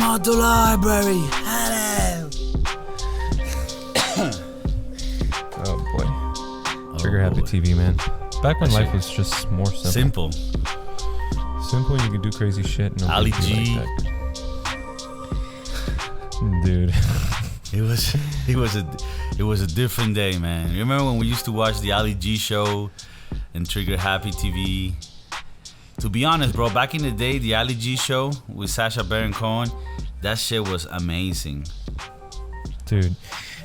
out the library. Hello. Oh boy. Trigger happy TV, man. Back when life was just more simple. Simple, you could do crazy shit. No Ali big deal G. like that. Dude. It was a different day, man. You remember when we used to watch the Ali G show and Trigger Happy TV? To be honest, bro, back in the day, the Ali G show with Sacha Baron Cohen, that shit was amazing. Dude.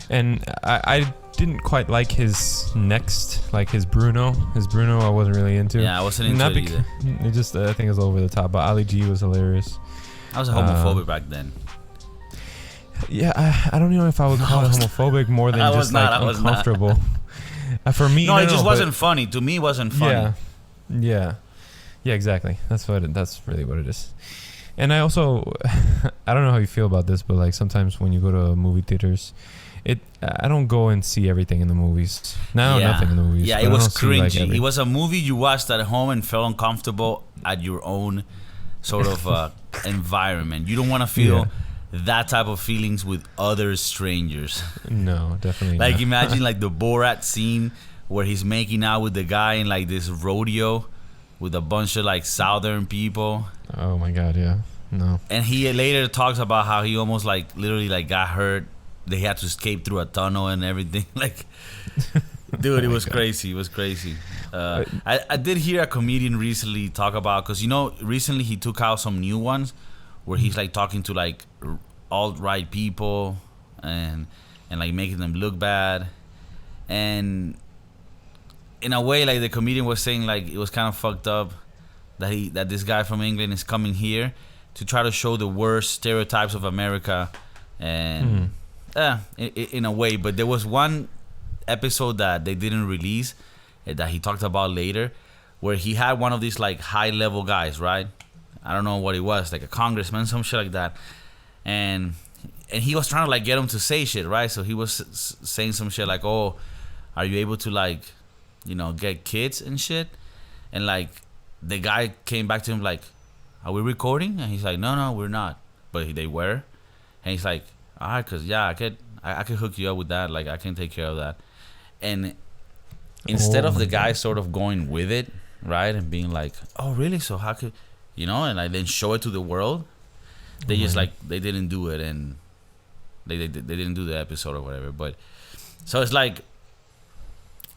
And I didn't quite like his next, like his Bruno. His Bruno I wasn't really into. Yeah, I wasn't into it either. It just, I think it was over the top. But Ali G was hilarious. I was homophobic back then. Yeah, I don't know if I would call it homophobic more than just like uncomfortable. For me, no, it just wasn't funny. To me, it wasn't funny. Yeah, exactly. That's really what it is. And I also, I don't know how you feel about this, but like sometimes when you go to movie theaters, I don't go and see everything in the movies. Nothing in the movies. Yeah, it was cringy. It was a movie you watched at home and felt uncomfortable at your own sort of environment. You don't want to feel that type of feelings with other strangers. No, definitely like not. Imagine like the Borat scene where he's making out with the guy in like this rodeo with a bunch of like southern people. Oh my god, yeah. No. And he later talks about how he almost like literally like got hurt. They had to escape through a tunnel and everything. Like, dude, it was crazy. It was crazy. I did hear a comedian recently talk about, because recently he took out some new ones where he's like talking to like alt-right people and like making them look bad. And in a way, like the comedian was saying, like it was kind of fucked up that this guy from England is coming here to try to show the worst stereotypes of America. And in a way, but there was one episode that they didn't release that he talked about later, where he had one of these like high-level guys, right? I don't know what it was, like a congressman, some shit like that, and he was trying to like get him to say shit, right? So he was saying some shit like, "Oh, are you able to like, get kids and shit?" And like the guy came back to him like, "Are we recording?" And he's like, "No, we're not," but they were, and he's like, "All right, cause yeah, I could hook you up with that. Like I can take care of that." And instead of the guy sort of going with it, right, and being like, "Oh, really? So how could?" and I then show it to the world. They just like they didn't do it, and they didn't do the episode or whatever. But so it's like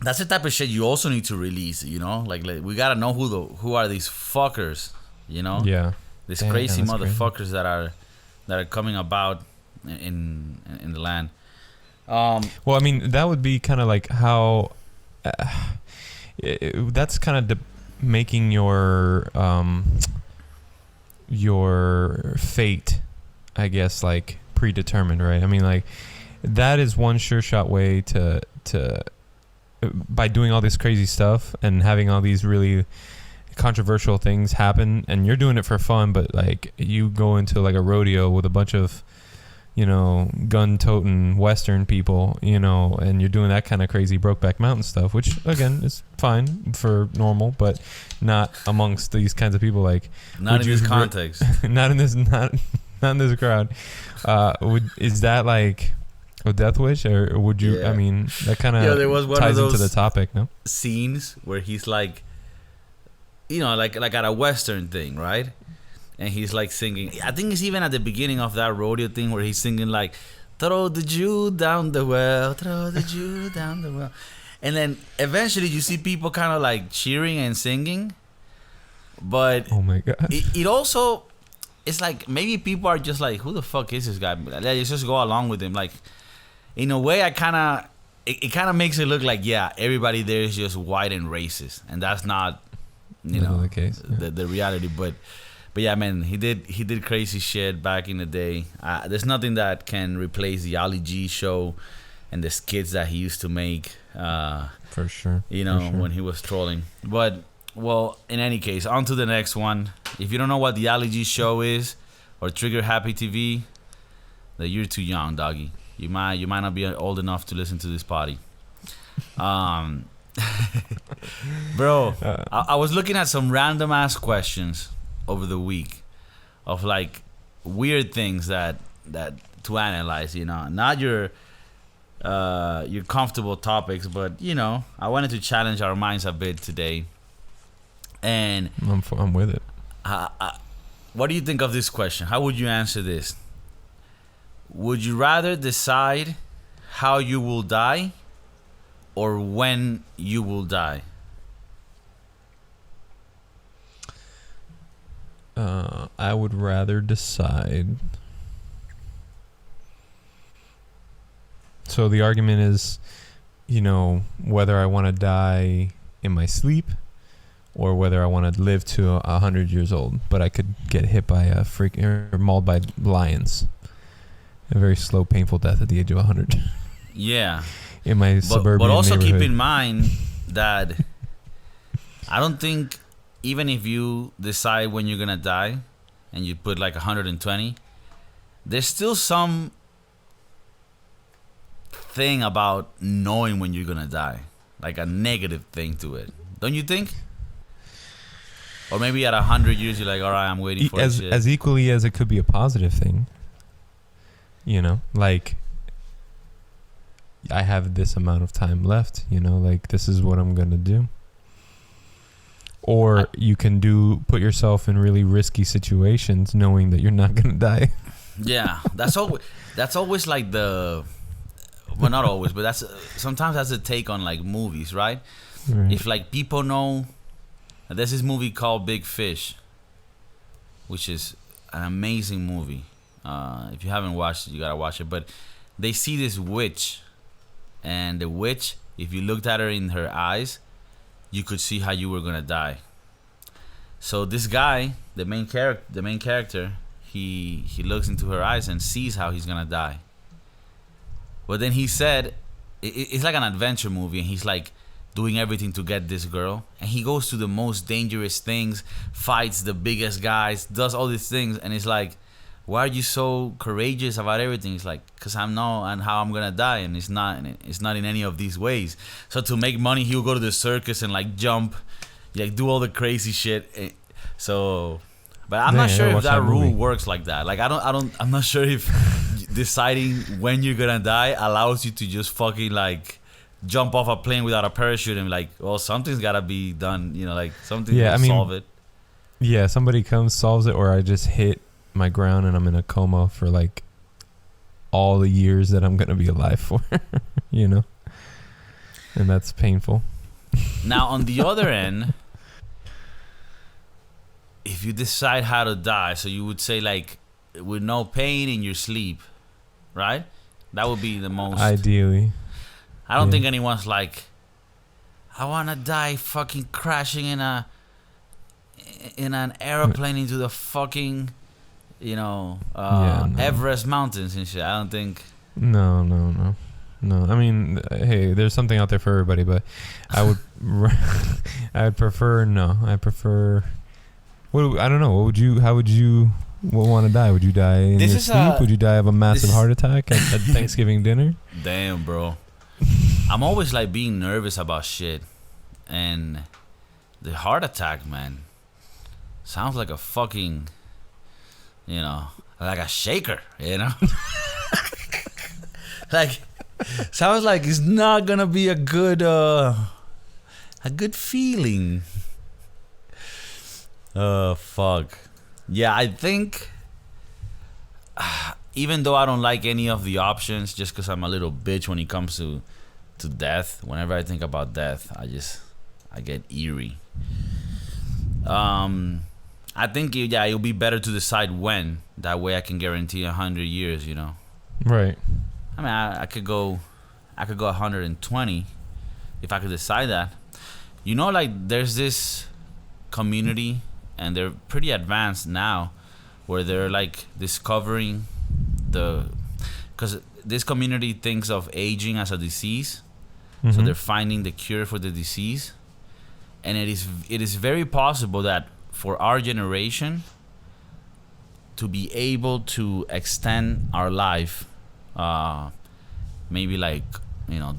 that's the type of shit you also need to release. Like we gotta know who are these fuckers. Yeah. These crazy motherfuckers that are coming about in the land. Well, I mean that would be kind of like how that's kind of making your fate, I guess, like predetermined, right? I mean, like that is one sure shot way to by doing all this crazy stuff and having all these really controversial things happen, and you're doing it for fun, but like you go into like a rodeo with a bunch of gun-toting Western people, and you're doing that kind of crazy Brokeback Mountain stuff, which again is fine for normal, but not amongst these kinds of people. Like, not in this context, not in this crowd. Is that like a death wish, or would you? Yeah. I mean, that kind of ties into the topic, no? Scenes where he's like, like at a Western thing, right? And he's like singing. I think it's even at the beginning of that rodeo thing where he's singing like, "Throw the Jew down the well, throw the Jew down the well," and then eventually you see people kind of like cheering and singing. But oh my god, it also, it's like maybe people are just like, "Who the fuck is this guy?" Let's just go along with him. Like in a way, it kind of makes it look like everybody there is just white and racist, and that's not the case. Yeah. The reality, but. But yeah, man, he did crazy shit back in the day. There's nothing that can replace the Ali G show and the skits that he used to make. For sure. When he was trolling. But well, in any case, on to the next one. If you don't know what the Ali G show is or Trigger Happy TV, then you're too young, doggy. You might not be old enough to listen to this potty. Bro, I was looking at some random ass questions over the week of like weird things that to analyze. Not your comfortable topics, but I wanted to challenge our minds a bit today. And I'm with it. What do you think of this question? How would you answer this? Would you rather decide how you will die or when you will die? I would rather decide. So the argument is, whether I want to die in my sleep or whether I want to live to 100 years old, but I could get hit by a or mauled by lions. A very slow, painful death at the age of 100. Yeah. In my suburban But also neighborhood. keep in mind that I don't think even if you decide when you're gonna die and you put like 120, there's still some thing about knowing when you're gonna die, like a negative thing to it, don't you think? Or maybe at 100 years you're like, all right, I'm waiting for as shit. as equally as it could be a positive thing. Like I have this amount of time left. Like this is what I'm gonna do. Or you can put yourself in really risky situations, knowing that you're not gonna die. Yeah, that's always like well, not always, but sometimes that's a take on like movies, right? If like people know, there's this movie called Big Fish, which is an amazing movie. If you haven't watched it, you gotta watch it. But they see this witch, and the witch, if you looked at her in her eyes, you could see how you were gonna die. So this guy, the main character, he looks into her eyes and sees how he's gonna die. But then he said, it's like an adventure movie, and he's like doing everything to get this girl, and he goes to the most dangerous things, fights the biggest guys, does all these things, and it's like, why are you so courageous about everything? It's like, because I know and how I'm gonna die, and it's not in any of these ways. So to make money, he'll go to the circus and like jump, like do all the crazy shit. So, but I'm not sure if that rule works like that. Like I'm not sure if deciding when you're gonna die allows you to just fucking like jump off a plane without a parachute and like, well, something's gotta be done. Like something to solve it. Yeah, somebody comes, solves it, or I just hit my ground and I'm in a coma for like all the years that I'm gonna be alive for, and that's painful. Now on the other end, if you decide how to die, so you would say like with no pain in your sleep, right? That would be the most ideally. I don't think anyone's like, I wanna die fucking crashing in an airplane into the fucking Everest mountains and shit. I don't think. No. I mean, hey, there's something out there for everybody, but I would, I'd prefer no. I prefer. I don't know. How would you want to die? Would you die in your sleep? Would you die of a massive heart attack at Thanksgiving dinner? Damn, bro. I'm always like being nervous about shit, and the heart attack, man, sounds like a fucking. Like a shaker, like sounds like it's not gonna be a good feeling. Fuck. Yeah, I think even though I don't like any of the options, just because I'm a little bitch when it comes to death. Whenever I think about death, I get eerie. I think it'll be better to decide when. That way I can guarantee 100 years, Right. I mean, I could go 120 if I could decide that. Like there's this community, and they're pretty advanced now, where they're like discovering because this community thinks of aging as a disease, so they're finding the cure for the disease, and it is very possible that for our generation to be able to extend our life, maybe like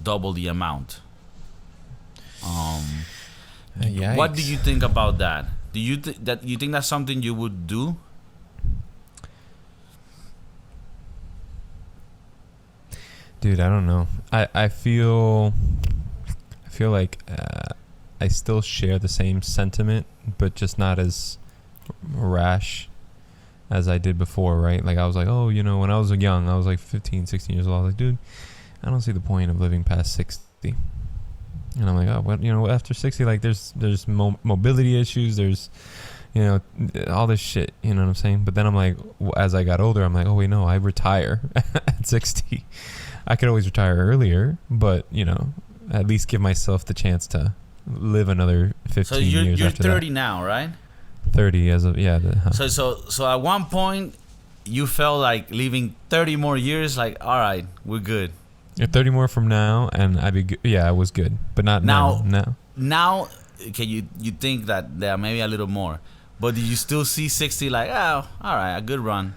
double the amount. What do you think about that? Do you think that's something you would do? Dude, I don't know. I feel like I still share the same sentiment, but just not as rash as I did before, right? Like I was like, oh, when I was young, I was like 15, 16 years old. I was like, dude, I don't see the point of living past 60. And I'm like, oh, well, after 60, like there's mobility issues, there's, all this shit, you know what I'm saying? But then I'm like, as I got older, I'm like, oh, wait, no, I retire at 60. I could always retire earlier, but, at least give myself the chance to live another 15 years you're after 30 that. now, right? 30 as of, yeah. So at one point, you felt like living 30 more years, like, all right, we're good. 30 more from now, and I'd be good. Yeah, I was good, but not now. Now, okay, you think that there may be a little more, but do you still see 60 like, oh, all right, a good run?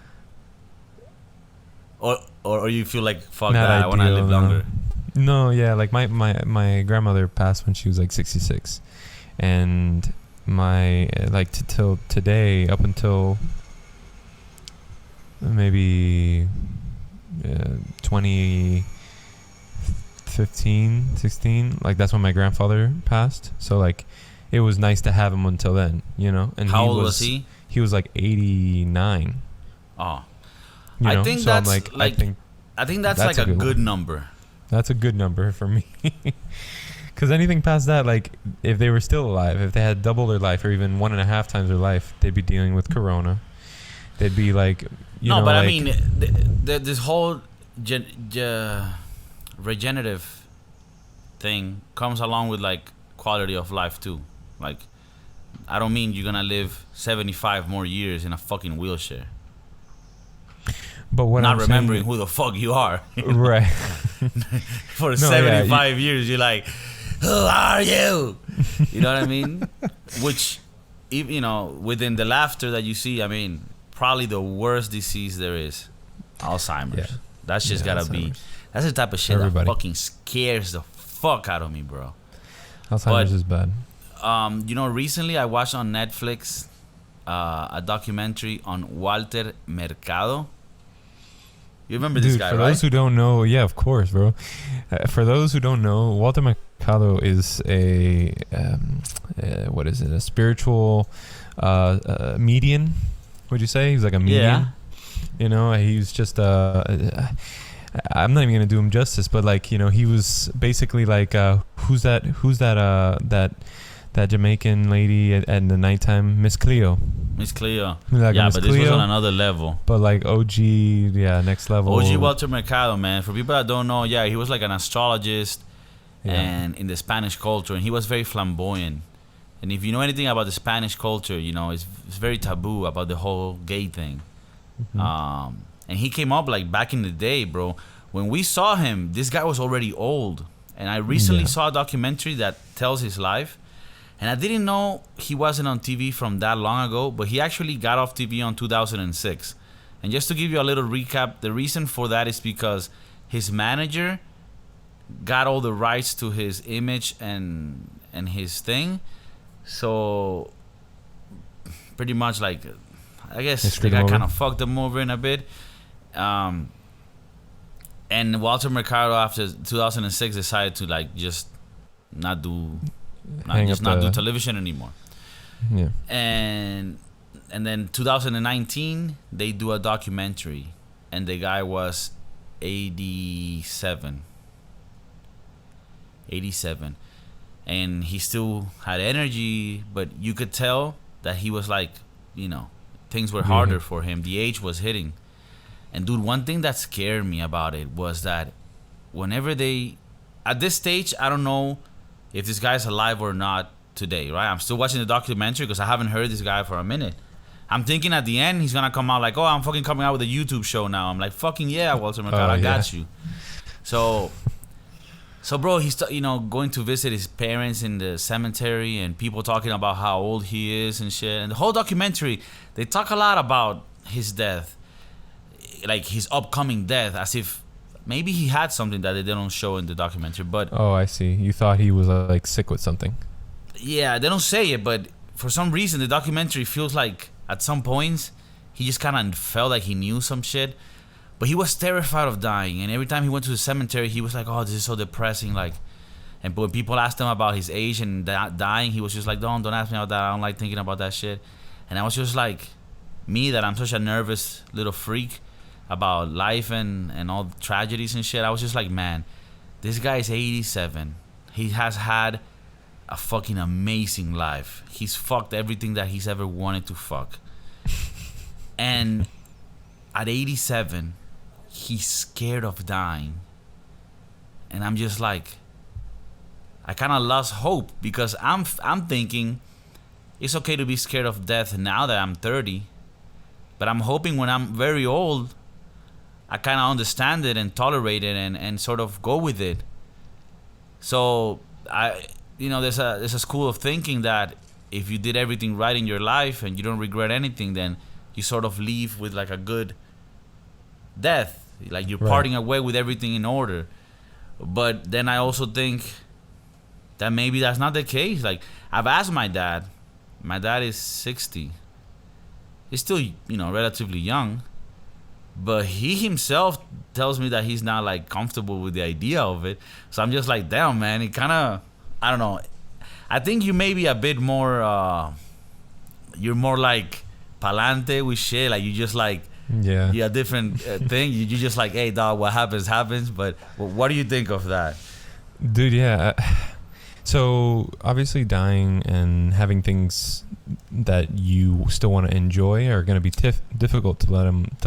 Or you feel like, fuck not that, I want to live longer? No, yeah, like my grandmother passed when she was like 66, and my till today, up until maybe 2015, 16, like that's when my grandfather passed. So like it was nice to have him until then, And how old was he? He was like 89. Oh, I think so that's I think that's like a good number. That's a good number for me. Because anything past that, like if they were still alive, if they had double their life or even 1.5 times their life, they'd be dealing with corona. They'd be like, but like, I mean, this whole regenerative thing comes along with like quality of life too. Like, I don't mean you're gonna live 75 more years in a fucking wheelchair. But what not I'm remembering saying, who the fuck you are. Right. For 75 years, you're like, who are you? You know what I mean? Which, within the laughter that you see, I mean, probably the worst disease there is, Alzheimer's. Yeah. That's just gotta be. That's the type of shit that fucking scares the fuck out of me, bro. Alzheimer's is bad. Recently I watched on Netflix a documentary on Walter Mercado. You remember this guy, right? For those who don't know, yeah, of course, bro. For those who don't know, Walter Mercado is a a spiritual median? Would you say he's like a median? Yeah. He's just I'm not even gonna do him justice, but like he was basically like who's that Jamaican lady at the nighttime, Miss Cleo. Miss Cleo. Like yeah, Miss but Cleo, this was on another level. But like OG, next level. OG Walter Mercado, man. For people that don't know, he was like an astrologist, and in the Spanish culture, and he was very flamboyant. And if you know anything about the Spanish culture, it's very taboo about the whole gay thing. Mm-hmm. And he came up like back in the day, bro. When we saw him, this guy was already old. And I recently saw a documentary that tells his life. And I didn't know he wasn't on TV from that long ago, but he actually got off TV on 2006. And just to give you a little recap, the reason for that is because his manager got all the rights to his image and his thing. So pretty much like, I guess the guy kind of fucked them over in a bit. And Walter Mercado after 2006 decided to like just not do television anymore. Yeah. And then 2019 they do a documentary, and the guy was 87, and he still had energy, but you could tell that he was like, things were harder for him. The age was hitting. And dude, one thing that scared me about it was that whenever at this stage, I don't know if this guy's alive or not today, right? I'm still watching the documentary because I haven't heard this guy for a minute. I'm thinking at the end he's gonna come out like, oh, I'm fucking coming out with a YouTube show now. I'm like, fucking yeah, Walter Mercado, I got you. So bro, he's going to visit his parents in the cemetery, and people talking about how old he is and shit. And the whole documentary, they talk a lot about his death, like his upcoming death, as if maybe he had something that they don't show in the documentary. But oh, I see. You thought he was like sick with something. Yeah, they don't say it, but for some reason the documentary feels like at some points he just kind of felt like he knew some shit. But he was terrified of dying, and every time he went to the cemetery, he was like, "Oh, this is so depressing." Like, and when people asked him about his age and dying, he was just like, "Don't ask me about that. I don't like thinking about that shit." And I was just like, me, that I'm such a nervous little freak about life and all the tragedies and shit. I was just like, man, this guy is 87. He has had a fucking amazing life. He's fucked everything that he's ever wanted to fuck. And at 87, he's scared of dying. And I'm just like, I kind of lost hope, because I'm thinking it's okay to be scared of death now that I'm 30. But I'm hoping when I'm very old, I kind of understand it and tolerate it and sort of go with it. So there's a school of thinking that if you did everything right in your life and you don't regret anything, then you sort of leave with like a good death, like you're parting away with everything in order. But then I also think that maybe that's not the case. Like, I've asked my dad. My dad is 60. He's still, relatively young. But he himself tells me that he's not like comfortable with the idea of it. So I'm just like, damn, man, it kind of, I don't know. I think you may be a bit more, you're more like palante with shit. Like, you just like, you're a different thing. You just like, hey, dog, what happens, happens. But what do you think of that? Dude, yeah. So obviously dying and having things that you still want to enjoy are going to be difficult to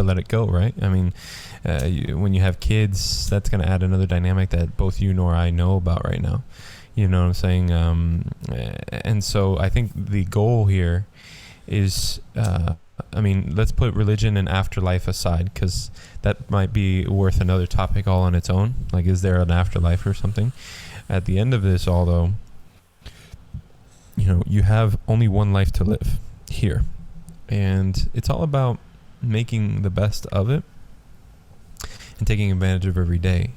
let it go, right? I mean, when you have kids, that's going to add another dynamic that both you nor I know about right now. You know what I'm saying? And so I think the goal here is, let's put religion and afterlife aside, because that might be worth another topic all on its own. Like, is there an afterlife or something? At the end of this all, though, you have only one life to live here. And it's all about making the best of it and taking advantage of every day.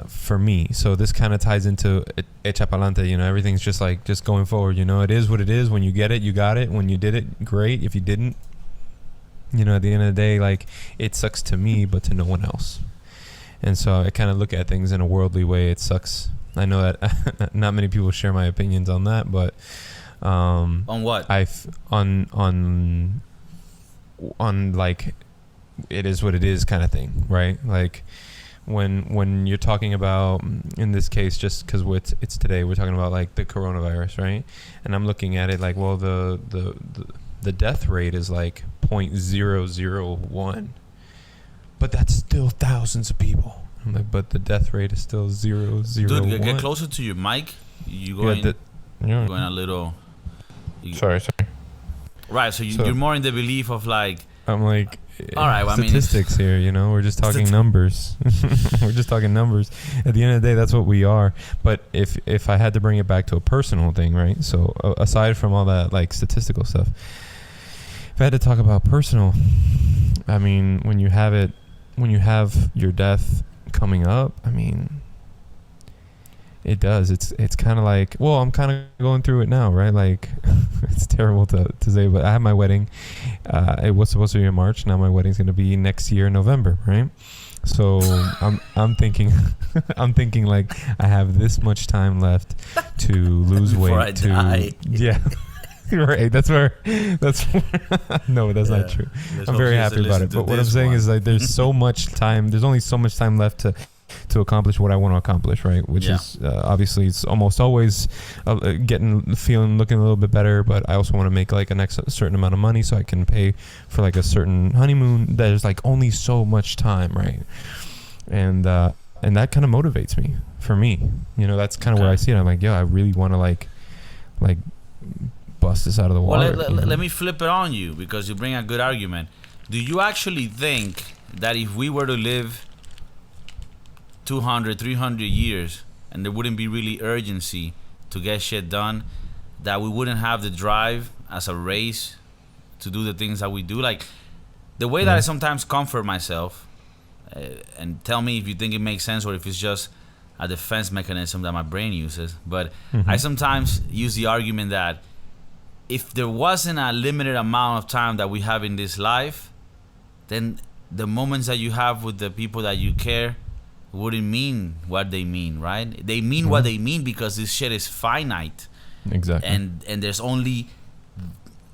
For me, so this kind of ties into echa pa'lante, everything's just going forward. It is what it is. When you get it, you got it. When you did it, great. If you didn't, at the end of the day, like, it sucks to me, but to no one else. And so I kind of look at things in a worldly way. It sucks. I know that not many people share my opinions on that, but on what? On like, it is what it is kind of thing, right? Like, when you're talking about, in this case, just because it's today, we're talking about like the coronavirus, right? And I'm looking at it like, well, the death rate is like 0.001, but that's still thousands of people. I'm like, but the death rate is still 0.001. Dude, get closer to your mic. You going a little. Sorry. Right, so you're more in the belief of like. I'm like, all right, well, statistics here, we're just talking numbers. We're just talking numbers. At the end of the day, that's what we are. But if I had to bring it back to a personal thing, right? So aside from all that like statistical stuff, if I had to talk about personal, I mean, when you have your death coming up, I mean, it does. It's kind of like, well, I'm kind of going through it now, right? Like, it's terrible to say, but I have my wedding. It was supposed to be in March. Now my wedding's going to be next year in November, right? So I'm thinking like, I have this much time left to lose weight. I die. Yeah. Right, that's where no, that's not true. I'm very happy about it, but what I'm saying is like, there's so much time, there's only so much time left to accomplish what I want to accomplish, right? Which is obviously, it's almost always looking a little bit better, but I also want to make like a certain amount of money so I can pay for like a certain honeymoon. There's like only so much time, right? And that kind of motivates me. For me, that's kind of where I see it. I'm like, I really want to like bust this out of the water. Well, let me flip it on you, because you bring a good argument. Do you actually think that if we were to live 200, 300 years and there wouldn't be really urgency to get shit done, that we wouldn't have the drive as a race to do the things that we do? Like, the way that I sometimes comfort myself, and tell me if you think it makes sense or if it's just a defense mechanism that my brain uses, but I sometimes use the argument that if there wasn't a limited amount of time that we have in this life, then the moments that you have with the people that you care wouldn't mean what they mean, right? They mean what they mean because this shit is finite. Exactly. And there's only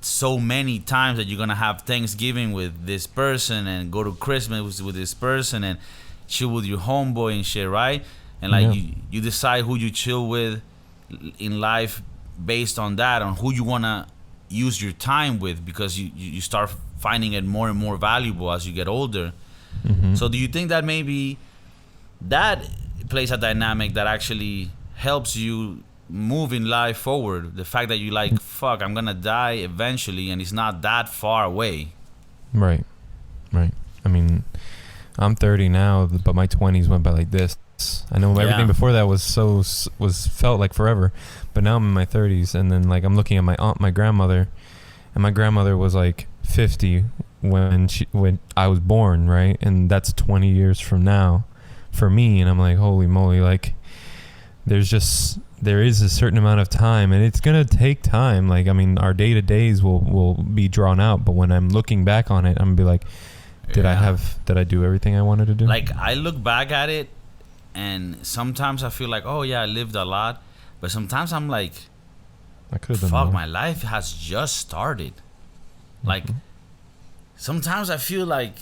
so many times that you're gonna have Thanksgiving with this person and go to Christmas with this person and chill with your homeboy and shit, right? And like you decide who you chill with in life based on that, on who you wanna use your time with, because you start finding it more and more valuable as you get older. So do you think that maybe that plays a dynamic that actually helps you move in life forward? The fact that you like, fuck, I'm gonna die eventually and it's not that far away. Right. I mean, I'm 30 now, but my 20s went by like this. I know everything before that was felt like forever, but now I'm in my 30s, and then like I'm looking at my grandmother, and my grandmother was like 50 when I was born, right? And that's 20 years from now for me, and I'm like, holy moly, like there is a certain amount of time, and it's gonna take time. Like, I mean, our day-to-days will be drawn out, but when I'm looking back on it, I'm gonna be like, did I do everything I wanted to do? Like, I look back at it, and sometimes I feel like, oh yeah, I lived a lot, but sometimes I'm like, I could have done fuck, more. my life has just started. Like, sometimes I feel like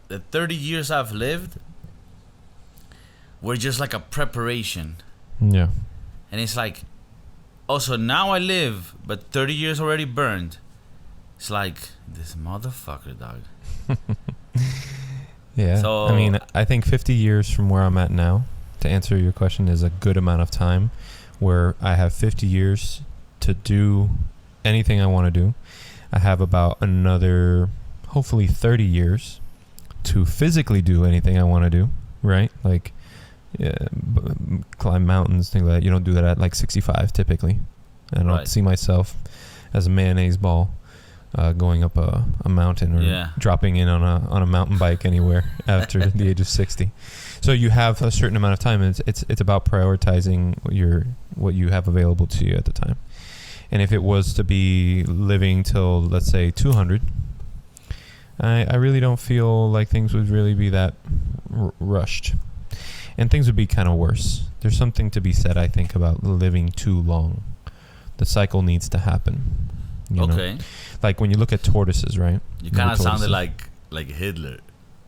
the 30 years I've lived were just like a preparation. Yeah. And it's like, oh, so now I live, but 30 years already burned. It's like, this motherfucker, dog. Yeah. So, I mean, I think 50 years from where I'm at now, to answer your question, is a good amount of time where I have 50 years to do anything I want to do. I have about another, hopefully 30 years to physically do anything I want to do, right? Like, climb mountains, things like that. You don't do that at like 65 typically. I don't see myself as a mayonnaise ball going up a mountain or dropping in on a mountain bike anywhere after the age of 60. So you have a certain amount of time, and it's about prioritizing what you have available to you at the time. And if it was to be living till, let's say, 200, I really don't feel like things would really be that rushed. And things would be kind of worse. There's something to be said, I think, about living too long. The cycle needs to happen. You know? Like when you look at tortoises, right? You kind of sounded like Hitler.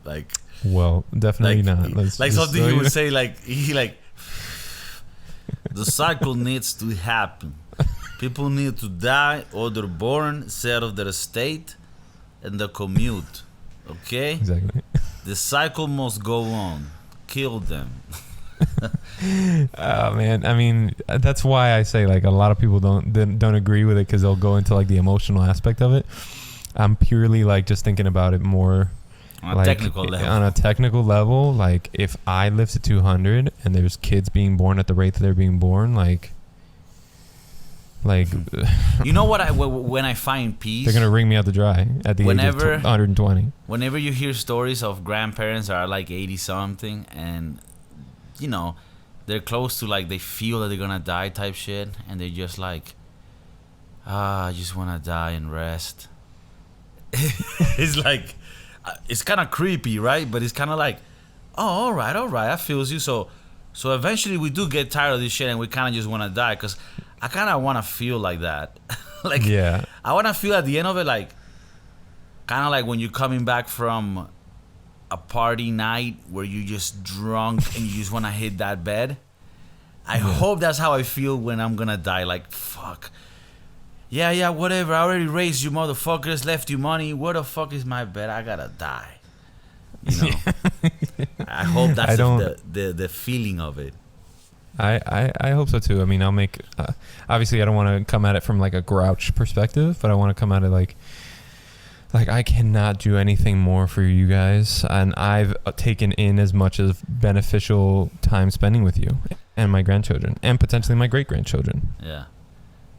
Like, well, definitely like, not. Like something he would say, like, the cycle needs to happen. People need to die or they're born, set of their state, and the commute. Okay? Exactly. The cycle must go on. Kill them. Oh man, I mean, that's why I say like a lot of people don't agree with it, because they'll go into like the emotional aspect of it. I'm purely like just thinking about it more on like, a technical level. On a technical level, like if I live to 200 and there's kids being born at the rate that they're being born, like you know what? When I find peace, they're gonna wring me out to dry at the age of 120. Whenever you hear stories of grandparents that are like 80 something, and you know they're close to like they feel that they're gonna die type shit, and they're just like, I just wanna die and rest. It's like, it's kind of creepy, right? But it's kind of like, oh, all right, I feels you. So eventually we do get tired of this shit, and we kind of just wanna die, because I kind of want to feel like that. Like, yeah. I want to feel at the end of it, like, kind of like when you're coming back from a party night where you're just drunk and you just want to hit that bed. I hope that's how I feel when I'm going to die. Like, fuck. Yeah, whatever. I already raised you motherfuckers, left you money. Where the fuck is my bed? I got to die. You know? I hope that's the feeling of it. I hope so too. I mean, I'll make obviously I don't want to come at it from like a grouch perspective, but I want to come at it like I cannot do anything more for you guys, and I've taken in as much of beneficial time spending with you and my grandchildren and potentially my great grandchildren. Yeah,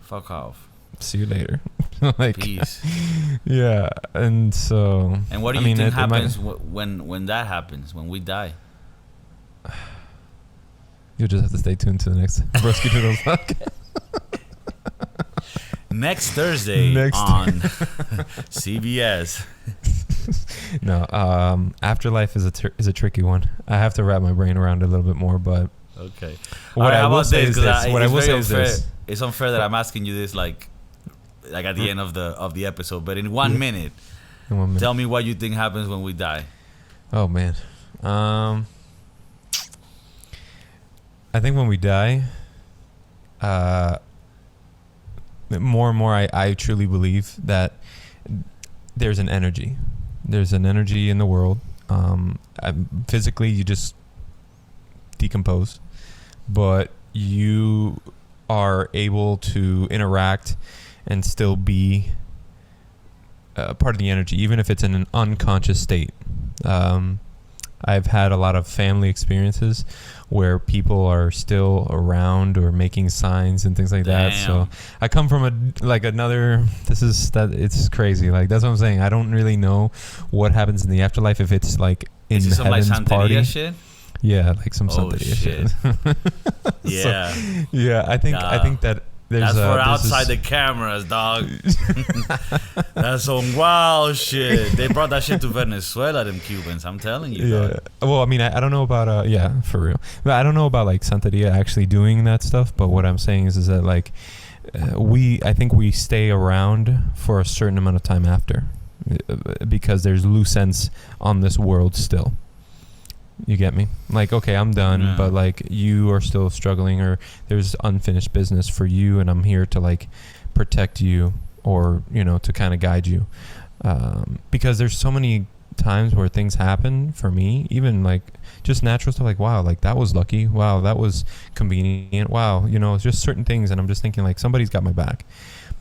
fuck off. See you later. Like, peace. Yeah, and so. And what do you think happens when that happens, when we die? You'll just have to stay tuned to the next Broskiedoodles podcast. Next Thursday on CBS. No, afterlife is a tricky one. I have to wrap my brain around it a little bit more, but okay. What I will say is this. What I will say is this. It's unfair that I'm asking you this like at the end of the episode, but in 1 minute, tell me what you think happens when we die. Oh man, I think when we die, more and more, I truly believe that there's an energy. There's an energy in the world. Physically, you just decompose, but you are able to interact and still be part of the energy, even if it's in an unconscious state. I've had a lot of family experiences where people are still around or making signs and things like that. So I come from it's crazy. Like, that's what I'm saying. I don't really know what happens in the afterlife, if it's like in some heaven's like party. Shit? Yeah, like some Santeria shit. Yeah. So, yeah, I think that that's for outside the cameras, dog. That's some wild shit. They brought that shit to Venezuela, them Cubans. I'm telling you. Yeah. Dog. Well, I mean, I don't know about for real. But I don't know about like Santeria actually doing that stuff. But what I'm saying is that like I think we stay around for a certain amount of time after, because there's loose ends on this world still. You get me? Like, okay, I'm done, but like you are still struggling, or there's unfinished business for you, and I'm here to like protect you, or to kind of guide you, because there's so many times where things happen for me, even like just natural stuff, like wow, like that was lucky, wow, that was convenient, wow, it's just certain things, and I'm just thinking like somebody's got my back.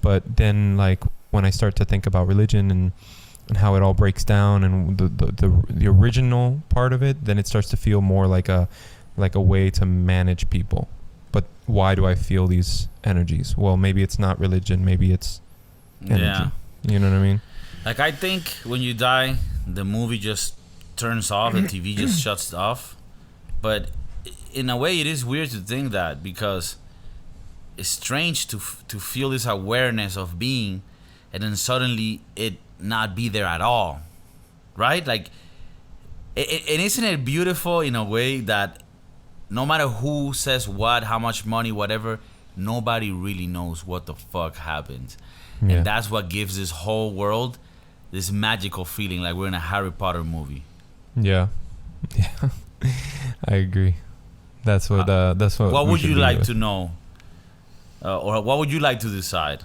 But then like when I start to think about religion and how it all breaks down and the original part of it, then it starts to feel more like a way to manage people. But why do I feel these energies? Well, maybe it's not religion, maybe it's energy. Yeah. You know what I mean? Like, I think when you die, the movie just turns off, the TV just shuts off. But in a way, it is weird to think that, because it's strange to feel this awareness of being, and then suddenly it not be there at all, right? Like, and isn't it beautiful in a way that no matter who says what, how much money, whatever, nobody really knows what the fuck happens. Yeah. And that's what gives this whole world this magical feeling, like we're in a Harry Potter movie. Yeah. I agree. That's what what would you like to know, or what would you like to decide?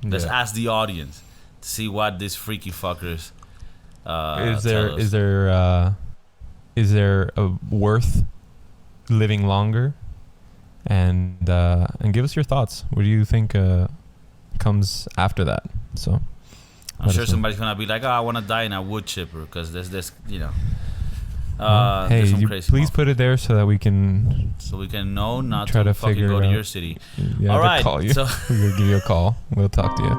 Let's ask the audience to see what these freaky fuckers is there a worth living longer, and give us your thoughts. What do you think comes after that? So I'm sure somebody's gonna be like, I want to die in a wood chipper, because there's this, hey, you please put it there so that we can know not try to fucking figure go it to out. your city. Yeah, all right, call you. So we'll give you a call. We'll talk to you.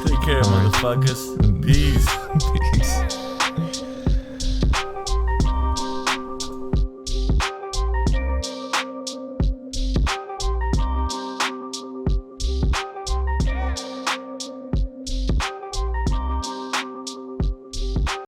Take care, motherfuckers. Peace. Peace.